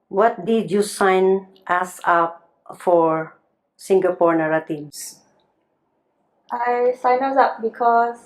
What did you sign us up for Singapore Narratives? I signed us up because,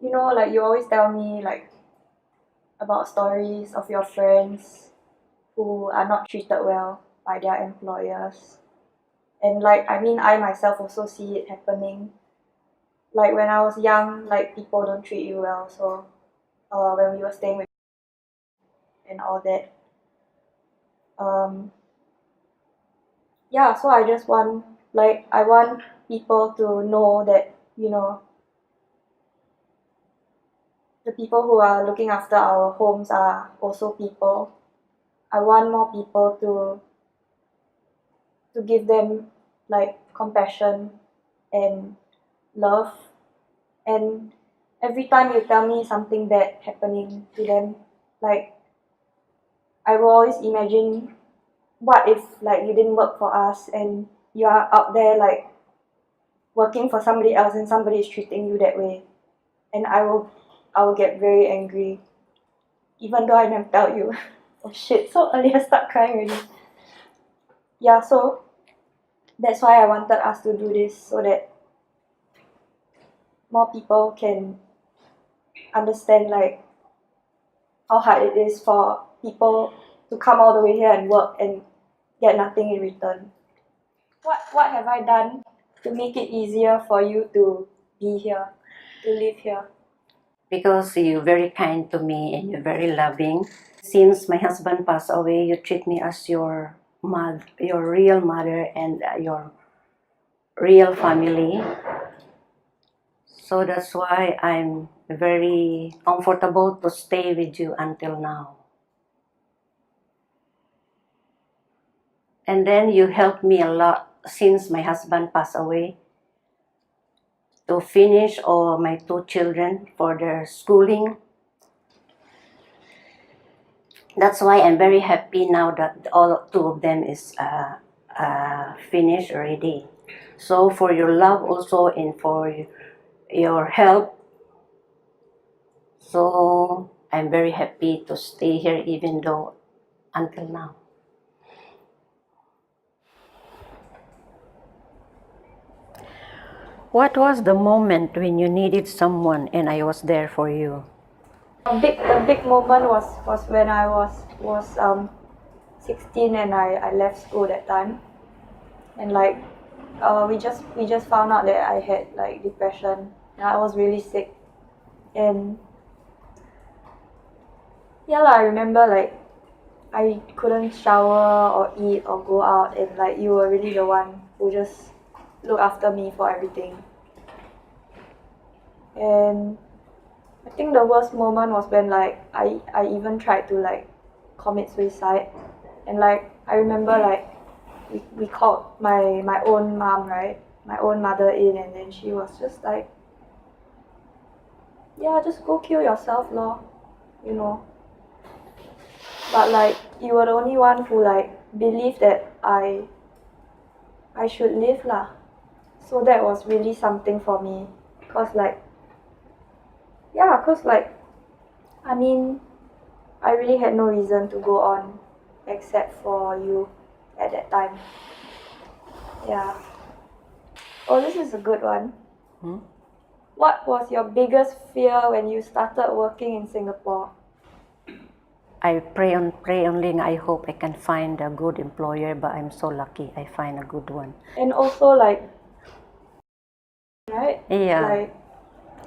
like you always tell me like about stories of your friends who are not treated well by their employers. And like, I mean, I myself also see it happening. Like when I was young, like people don't treat you well. So when we were staying with and all that, um, yeah. So I just want, like, I want people to know that the people who are looking after our homes are also people. I want more people to give them like compassion and love. And every time you tell me something bad happening to them, like I will always imagine what if like you didn't work for us and you are out there like working for somebody else and somebody is treating you that way. And I will get very angry even though I never tell you. Oh shit, so early I start crying already. Yeah, so that's why I wanted us to do this so that more people can understand like how hard it is for people to come all the way here and work and get nothing in return. What have I done to make it easier for you to be here, to live here? Because you're very kind to me and you're very loving. Since my husband passed away, you treat me as your mother, your real mother, and your real family. So that's why I'm very comfortable to stay with you until now. And then you helped me a lot since my husband passed away to finish all my two children for their schooling. That's why I'm very happy now that all two of them is finished already. So for your love also and for your help, so I'm very happy to stay here even though until now. What was the moment when you needed someone and I was there for you? A big moment was when I was 16 and I left school that time. And like we just found out that I had like depression and I was really sick. And yeah lah, I remember like I couldn't shower or eat or go out, and like you were really the one who just looked after me for everything. And I think the worst moment was when like I even tried to like commit suicide. And like I remember like we called my own mom, right? My own mother in, and then she was just like, yeah, just go kill yourself lor, you know. But like you were the only one who like believed that I should live lah. So that was really something for me. Cause like yeah, cause like I mean I really had no reason to go on except for you at that time. Yeah. Oh, this is a good one. Hmm? What was your biggest fear when you started working in Singapore? I pray only. I hope I can find a good employer, but I'm so lucky I find a good one. And also like, right? Yeah. Like,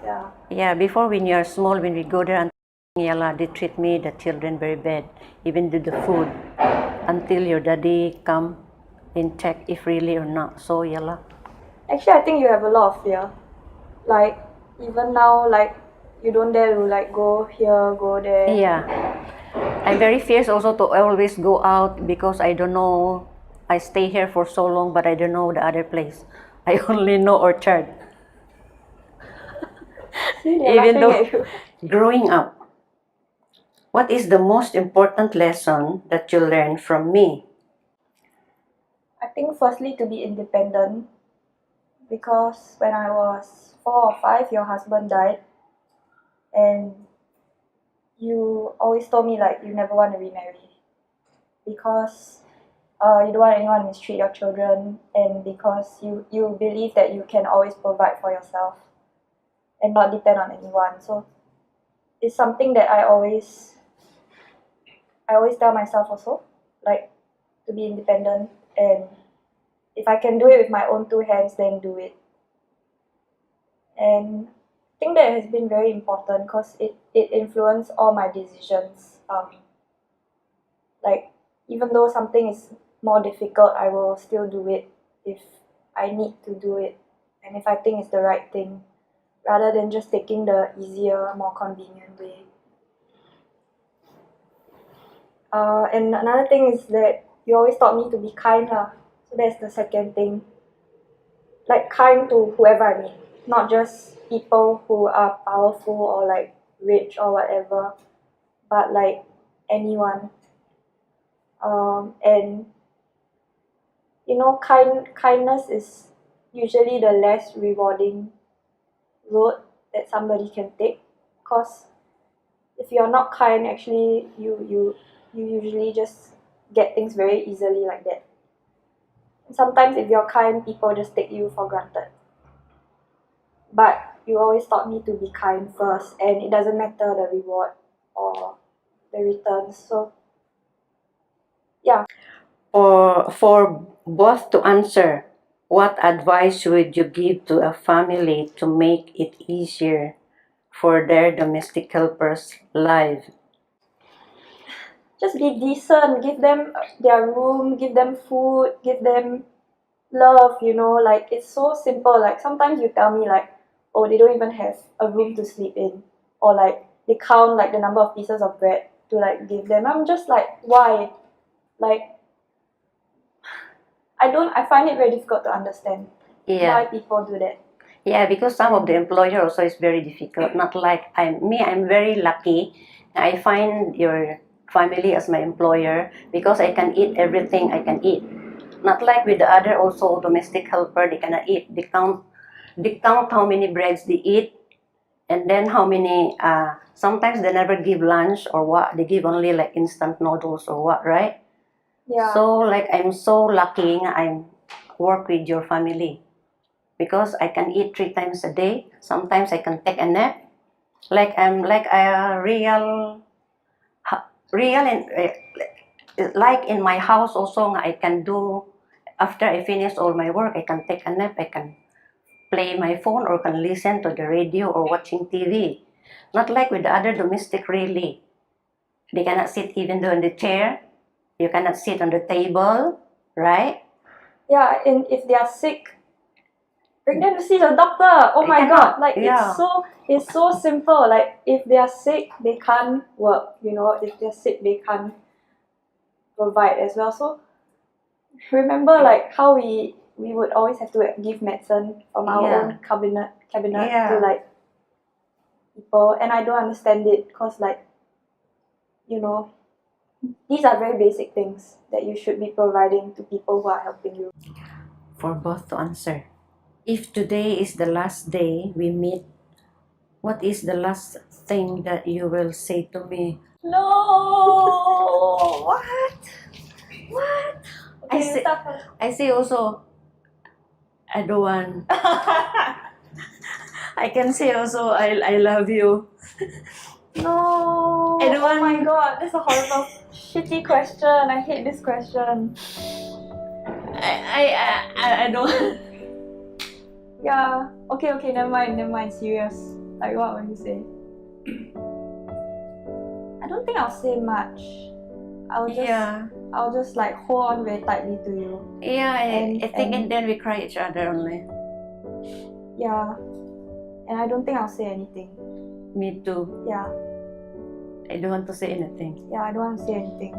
yeah. Yeah, before when you're small, when we go there, and yeah, they treat me, the children, very bad. Even do the food until your daddy come and check if really or not. So yeah. Actually, I think you have a lot of fear. Like, even now, like, you don't dare to like go here, go there. Yeah. I'm very fierce also to always go out because I don't know. I stay here for so long, but I don't know the other place. I only know Orchard. See, they're Even laughing though at you. growing up, what is the most important lesson that you learned from me? I think firstly to be independent, because when I was 4 or 5, your husband died, and you always told me like you never want to remarry because you don't want anyone to mistreat your children, and because you believe that you can always provide for yourself and not depend on anyone. So it's something that I always tell myself also, like, to be independent, and if I can do it with my own two hands, then do it. And I think that has been very important because it influenced all my decisions. Like, even though something is more difficult, I will still do it if I need to do it and if I think it's the right thing, rather than just taking the easier, more convenient way. And another thing is that you always taught me to be kind lah. So that's the second thing. Like, kind to whoever I meet, not just people who are powerful or like rich or whatever, but like anyone. And kindness is usually the less rewarding road that somebody can take, because if you're not kind, actually you usually just get things very easily like that. And sometimes if you're kind, people just take you for granted. But you always taught me to be kind first, and it doesn't matter the reward or the returns. So yeah. Or for both to answer, what advice would you give to a family to make it easier for their domestic helpers' life? Just be decent, give them their room, give them food, give them love, like, it's so simple. Like, sometimes you tell me like, oh, they don't even have a room to sleep in, or like they count like the number of pieces of bread to like give them. I'm just like, why? Like, I find it very difficult to understand why people do that. Yeah, because some of the employer also is very difficult. Not like I'm very lucky. I find your family as my employer because I can eat everything I can eat. Not like with the other also domestic helper, they cannot eat. They count how many breads they eat, and then how many. Sometimes they never give lunch or what. They give only like instant noodles or what, right? Yeah. So like I'm so lucky. I work with your family because I can eat 3 times a day. Sometimes I can take a nap. Like I'm like a real and like in my house also I can do. After I finish all my work, I can take a nap. I can play my phone or can listen to the radio or watching TV. Not like with the other domestic really. They cannot sit even though in the chair. You cannot sit on the table, right? Yeah, and if they are sick, bring them to see the doctor. Oh my god, like, yeah. it's so simple. Like, if they are sick, they can't work. If they're sick, they can't provide as well. So remember, like, how we would always have to give medicine from our own cabinet to like people, and I don't understand it because, like, these are very basic things that you should be providing to people who are helping you. For both to answer. If today is the last day we meet, what is the last thing that you will say to me? No, what? Okay, I say also, I don't want. I can say also, I love you. No. I don't Oh my want- god, this is a horrible, shitty question. I hate this question. I don't. Yeah. Okay, never mind. Serious. Like, what will you say? I don't think I'll say much. I'll just like hold on very tightly to you. Yeah, I think and then we cry each other only. Yeah. And I don't think I'll say anything. Me too. Yeah. I don't want to say anything. Yeah, I don't want to say anything.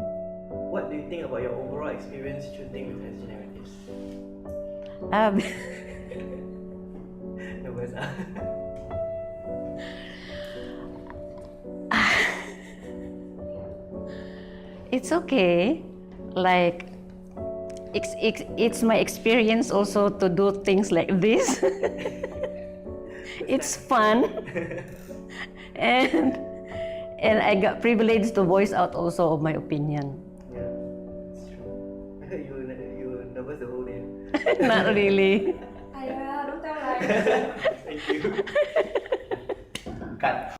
What do you think about your overall experience shooting with Generatives? Nervous, It's okay. Like, it's my experience also to do things like this. It's fun. and And I got privileged to voice out also of my opinion. Yeah, it's true. You were nervous the whole day. Not really. Ayah, don't tell lies. Thank you. Cut.